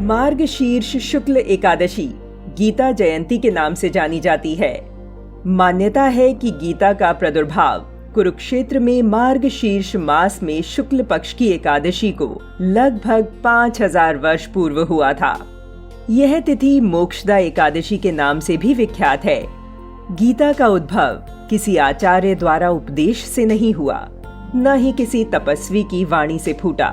मार्गशीर्ष शुक्ल एकादशी गीता जयंती के नाम से जानी जाती है। मान्यता है कि गीता का प्रादुर्भाव कुरुक्षेत्र में मार्गशीर्ष मास में शुक्ल पक्ष की एकादशी को लगभग 5000 वर्ष पूर्व हुआ था। यह तिथि मोक्षदा एकादशी के नाम से भी विख्यात है। गीता का उद्भव किसी आचार्य द्वारा उपदेश से नहीं हुआ, न ही किसी तपस्वी की वाणी से फूटा,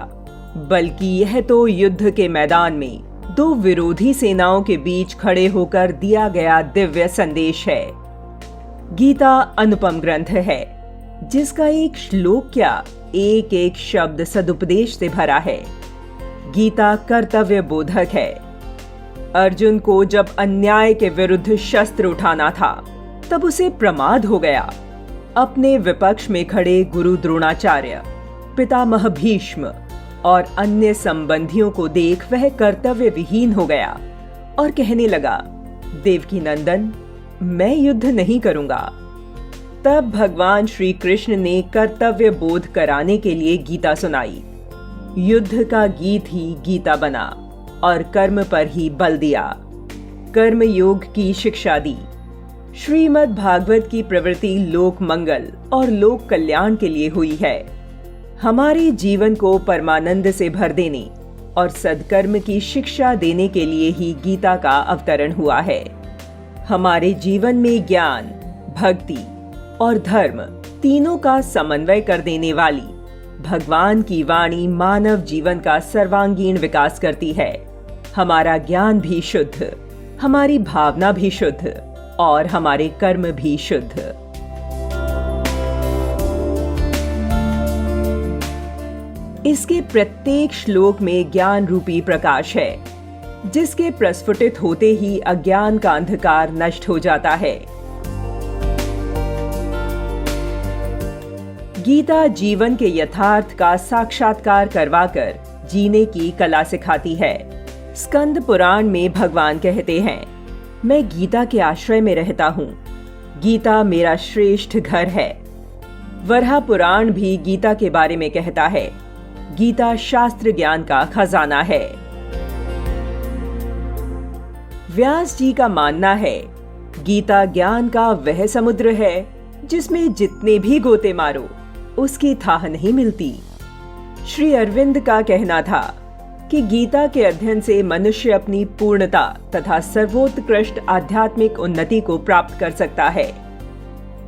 बल्कि यह तो युद्ध के मैदान में दो विरोधी सेनाओं के बीच खड़े होकर दिया गया दिव्य संदेश है। गीता अनुपम ग्रंथ है, जिसका एक श्लोक क्या एक एक शब्द सदुपदेश से भरा है। गीता कर्तव्य बोधक है। अर्जुन को जब अन्याय के विरुद्ध शस्त्र उठाना था, तब उसे प्रमाद हो गया। अपने विपक्ष में खड़े गुरु द्रोणाचार्य, पितामह भीष्म और अन्य संबंधियों को देख वह कर्तव्य विहीन हो गया और कहने लगा, देवकी नंदन, मैं युद्ध नहीं करूंगा। तब भगवान श्री कृष्ण ने कर्तव्य बोध कराने के लिए गीता सुनाई। युद्ध का गीत ही गीता बना और कर्म पर ही बल दिया। कर्म योग की शिक्षा दी। श्रीमद् भागवत की प्रवृत्ति लोक मंगल और लोक कल्याण के लिए हुई है। हमारे जीवन को परमानंद से भर देने और सद्कर्म की शिक्षा देने के लिए ही गीता का अवतरण हुआ है। हमारे जीवन में ज्ञान, भक्ति और धर्म तीनों का समन्वय कर देने वाली भगवान की वाणी मानव जीवन का सर्वांगीण विकास करती है। हमारा ज्ञान भी शुद्ध, हमारी भावना भी शुद्ध और हमारे कर्म भी शुद्ध। इसके प्रत्येक श्लोक में ज्ञान रूपी प्रकाश है, जिसके प्रस्फुटित होते ही अज्ञान का अंधकार नष्ट हो जाता है। गीता जीवन के यथार्थ का साक्षात्कार करवाकर जीने की कला सिखाती है। स्कंद पुराण में भगवान कहते हैं, मैं गीता के आश्रय में रहता हूँ। गीता मेरा श्रेष्ठ घर है। वराह पुराण भी गीता के बारे में कहता है, गीता शास्त्र ज्ञान का खजाना है। व्यास जी का मानना है, गीता ज्ञान का वह समुद्र है जिसमें जितने भी गोते मारो उसकी थाह नहीं मिलती। श्री अरविंद का कहना था कि गीता के अध्ययन से मनुष्य अपनी पूर्णता तथा सर्वोत्कृष्ट आध्यात्मिक उन्नति को प्राप्त कर सकता है।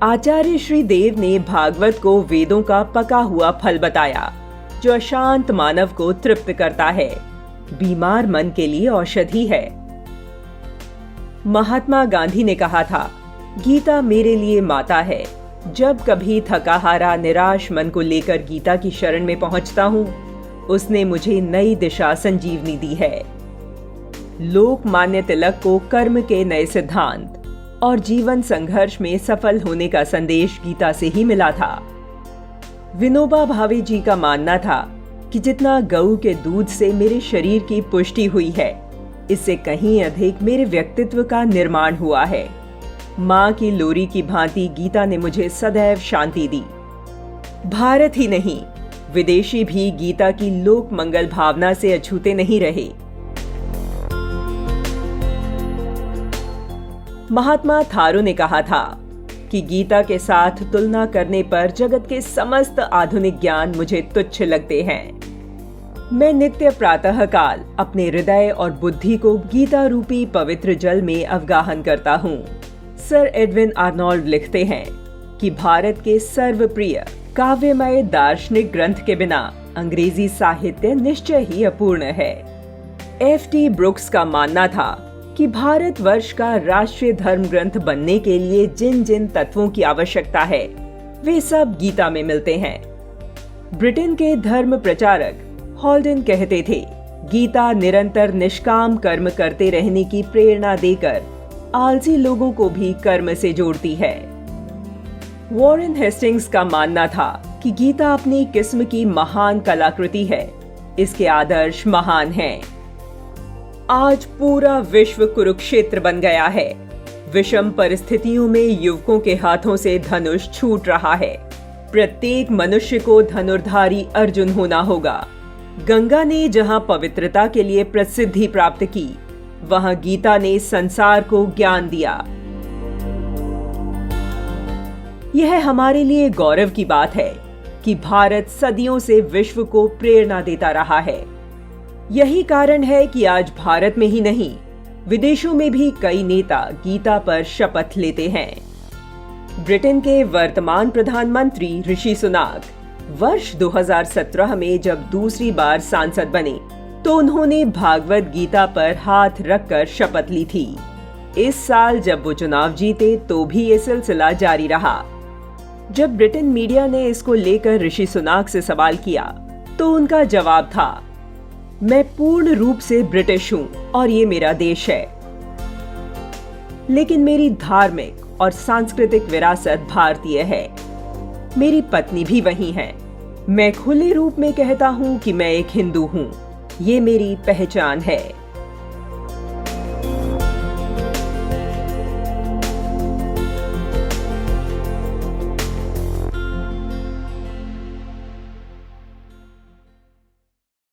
आचार्य श्री देव ने भागवत को वेदों का पका हुआ फल बताया, जो अशांत मानव को तृप्त करता है, बीमार मन के लिए औषधि है। महात्मा गांधी ने कहा था, गीता मेरे लिए माता है। जब कभी थका हारा निराश मन को लेकर गीता की शरण में पहुंचता हूं, उसने मुझे नई दिशा संजीवनी दी है। लोकमान्य तिलक को कर्म के नए सिद्धांत और जीवन संघर्ष में सफल होने का संदेश गीता से ही मिला था। विनोबा भावे जी का मानना था कि जितना गऊ के दूध से मेरे शरीर की पुष्टि हुई है, इससे कहीं अधिक मेरे व्यक्तित्व का निर्माण हुआ है। माँ की लोरी की भांति गीता ने मुझे सदैव शांति दी। भारत ही नहीं, विदेशी भी गीता की लोक मंगल भावना से अछूते नहीं रहे। महात्मा थारू ने कहा था कि गीता के साथ तुलना करने पर जगत के समस्त आधुनिक ज्ञान मुझे तुच्छ लगते हैं। मैं नित्य प्रातः काल अपने हृदय और बुद्धि को गीता रूपी पवित्र जल में अवगाहन करता हूँ। सर एडविन आर्नोल्ड लिखते हैं कि भारत के सर्वप्रिय काव्यमय दार्शनिक ग्रंथ के बिना अंग्रेजी साहित्य निश्चय ही अपूर्ण है। F.T. ब्रुक्स का मानना था कि भारतवर्ष का राष्ट्रीय धर्म ग्रंथ बनने के लिए जिन जिन तत्वों की आवश्यकता है, वे सब गीता में मिलते हैं। ब्रिटेन के धर्म प्रचारक हॉल्डन कहते थे, गीता निरंतर निष्काम कर्म करते रहने की प्रेरणा देकर आलसी लोगों को भी कर्म से जोड़ती है। वॉरेन हेस्टिंग्स का मानना था कि गीता अपनी किस्म की महान कलाकृति है। इसके आदर्श महान हैं। आज पूरा विश्व कुरुक्षेत्र बन गया है। विषम परिस्थितियों में युवकों के हाथों से धनुष छूट रहा है। प्रत्येक मनुष्य को धनुर्धारी अर्जुन होना होगा। गंगा ने जहां पवित्रता के लिए प्रसिद्धि प्राप्त की, वहां गीता ने संसार को ज्ञान दिया। यह हमारे लिए गौरव की बात है कि भारत सदियों से विश्व को प्रेरणा देता रहा है। यही कारण है कि आज भारत में ही नहीं, विदेशों में भी कई नेता गीता पर शपथ लेते हैं। ब्रिटेन के वर्तमान प्रधानमंत्री ऋषि सुनाक वर्ष 2017 में जब दूसरी बार सांसद बने तो उन्होंने भागवत गीता पर हाथ रखकर शपथ ली थी। इस साल जब वो चुनाव जीते तो भी ये सिलसिला जारी रहा। जब ब्रिटेन मीडिया ने इसको लेकर ऋषि सुनाक से सवाल किया तो उनका जवाब था, मैं पूर्ण रूप से ब्रिटिश हूं और ये मेरा देश है, लेकिन मेरी धार्मिक और सांस्कृतिक विरासत भारतीय है। मेरी पत्नी भी वही है। मैं खुले रूप में कहता हूं कि मैं एक हिंदू हूं। ये मेरी पहचान है।